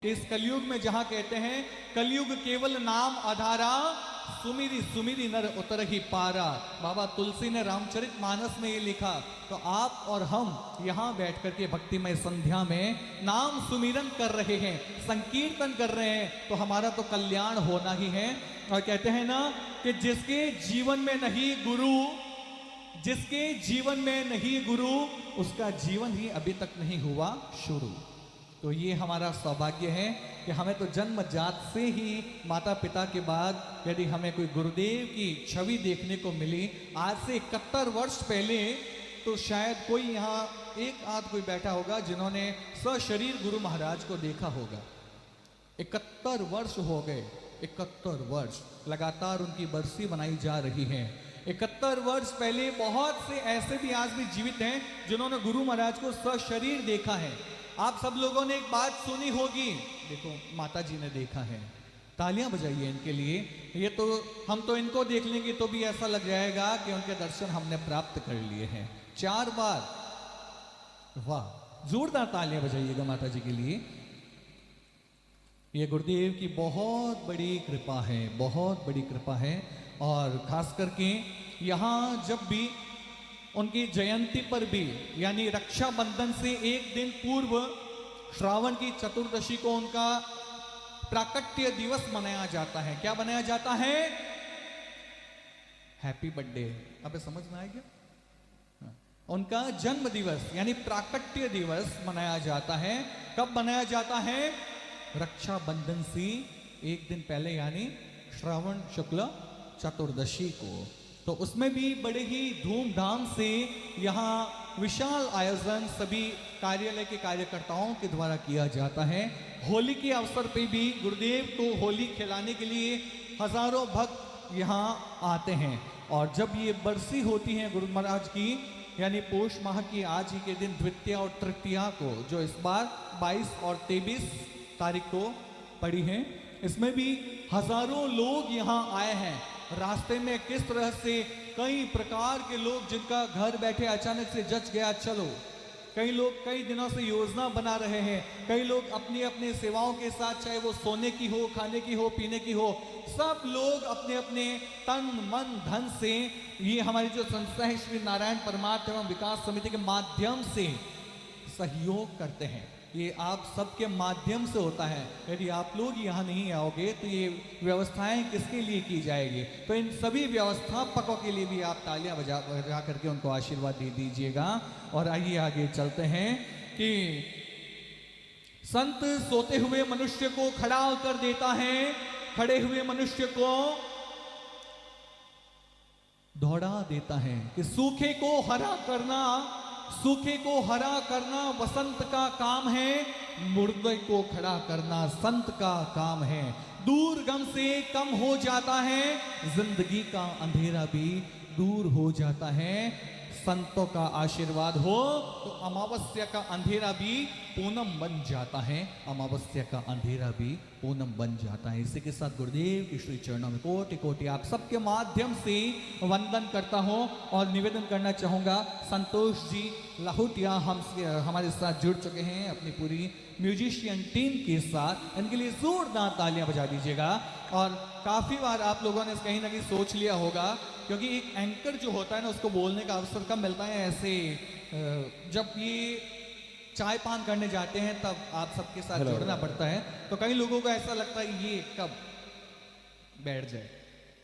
इस कलयुग में जहां कहते हैं कलयुग केवल नाम आधारा, सुमिरी सुमिरी नर उतर ही पारा। बाबा तुलसी ने रामचरित मानस में ये लिखा। तो आप और हम यहाँ बैठ करके भक्तिमय संध्या में नाम सुमिरन कर रहे हैं, संकीर्तन कर रहे हैं, तो हमारा तो कल्याण होना ही है। और कहते हैं ना कि जिसके जीवन में नहीं गुरु, जिसके जीवन में नहीं गुरु, उसका जीवन ही अभी तक नहीं हुआ शुरू। तो ये हमारा सौभाग्य है कि हमें तो जन्म जात से ही माता पिता के बाद यदि हमें कोई गुरुदेव की छवि देखने को मिली आज से 71 वर्ष पहले, तो शायद कोई यहाँ एक आध कोई बैठा होगा जिन्होंने सशरीर गुरु महाराज को देखा होगा। 71 वर्ष हो गए, 71 वर्ष लगातार उनकी बरसी बनाई जा रही है। 71 वर्ष पहले बहुत से ऐसे भी आज भी जीवित हैं जिन्होंने गुरु महाराज को सशरीर देखा है। आप सब लोगों ने एक बात सुनी होगी, देखो माता जी ने देखा है, तालियां बजाइए इनके लिए। ये तो हम तो इनको देख लेंगे तो भी ऐसा लग जाएगा कि उनके दर्शन हमने प्राप्त कर लिए हैं 4 बार। वाह, जोरदार तालियां बजाइएगा माता जी के लिए। ये गुरुदेव की बहुत बड़ी कृपा है, बहुत बड़ी कृपा है। और खास करके यहाँ जब भी उनकी जयंती पर भी, यानी रक्षाबंधन से एक दिन पूर्व श्रावण की चतुर्दशी को उनका प्राकट्य दिवस मनाया जाता है। क्या मनाया जाता है? Happy birthday. अब समझ में आएगा? उनका जन्म दिवस यानी प्राकट्य दिवस मनाया जाता है। कब मनाया जाता है? रक्षाबंधन से एक दिन पहले, यानी श्रावण शुक्ल चतुर्दशी को। तो उसमें भी बड़े ही धूमधाम से यहाँ विशाल आयोजन सभी कार्यालय के कार्यकर्ताओं के द्वारा किया जाता है। होली के अवसर पे भी गुरुदेव को होली खिलाने के लिए हजारों भक्त यहाँ आते हैं। और जब ये बरसी होती है गुरु महाराज की, यानी पोष माह की आज ही के दिन द्वितीया और तृतीया को, जो इस बार 22 और 23 तारीख को पड़ी है, इसमें भी हजारों लोग यहाँ आए हैं। रास्ते में किस तरह से कई प्रकार के लोग, जिनका घर बैठे अचानक से जच गया चलो, कई लोग कई दिनों से योजना बना रहे हैं, कई लोग अपनी अपनी सेवाओं के साथ, चाहे वो सोने की हो, खाने की हो, पीने की हो, सब लोग अपने अपने तन मन धन से ये हमारी जो संस्था है श्री नारायण परमार्थ एवं विकास समिति के माध्यम से सहयोग करते हैं। ये आप सबके माध्यम से होता है। यदि आप लोग यहाँ नहीं आओगे तो ये व्यवस्थाएं किसके लिए की जाएगी? तो इन सभी व्यवस्थापकों के लिए भी आप तालियां बजा करके उनको आशीर्वाद दे दीजिएगा। और आइए आगे चलते हैं कि संत सोते हुए मनुष्य को खड़ा कर देता है, खड़े हुए मनुष्य को दौड़ा देता है। कि सूखे को हरा करना, सूखे को हरा करना वसंत का काम है, मुर्दे को खड़ा करना संत का काम है। दूर गम से कम हो जाता है, जिंदगी का अंधेरा भी दूर हो जाता है। संतों का आशीर्वाद हो तो अमावस्या का अंधेरा भी पूनम बन जाता है, अमावस्या का अंधेरा भी पूनम बन जाता है। इसी के साथ गुरुदेव के श्री चरणों में कोटि कोटि आप सबके माध्यम से वंदन करता हूं और निवेदन करना चाहूंगा। संतोष जी लाहुटिया हमारे साथ जुड़ चुके हैं अपनी पूरी म्यूजिशियन टीम के साथ, इनके लिए जोरदार तालियां बजा दीजिएगा। और काफी बार आप लोगों ने कहीं ना कहीं सोच लिया होगा, क्योंकि एक एंकर जो होता है ना, उसको बोलने का अवसर कब मिलता है? ऐसे जब ये चाय पान करने जाते हैं तब आप सबके साथ जुड़ना पड़ता है। तो कई लोगों को ऐसा लगता है ये कब बैठ जाए,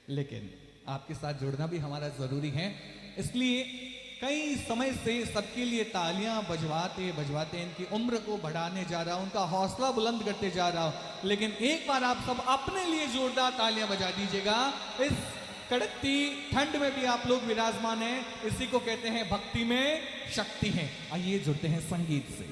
लेकिन आपके साथ जुड़ना भी हमारा जरूरी है। इसलिए कई समय से सबके लिए तालियां बजवाते बजवाते इनकी उम्र को बढ़ाने जा रहा हूं, उनका हौसला बुलंद करते जा रहा हूं। लेकिन एक बार आप सब अपने लिए जोरदार तालियां बजा दीजिएगा। इस कड़कती ठंड में भी आप लोग विराजमान हैं, इसी को कहते हैं भक्ति में शक्ति है। आइए जुड़ते हैं संगीत से।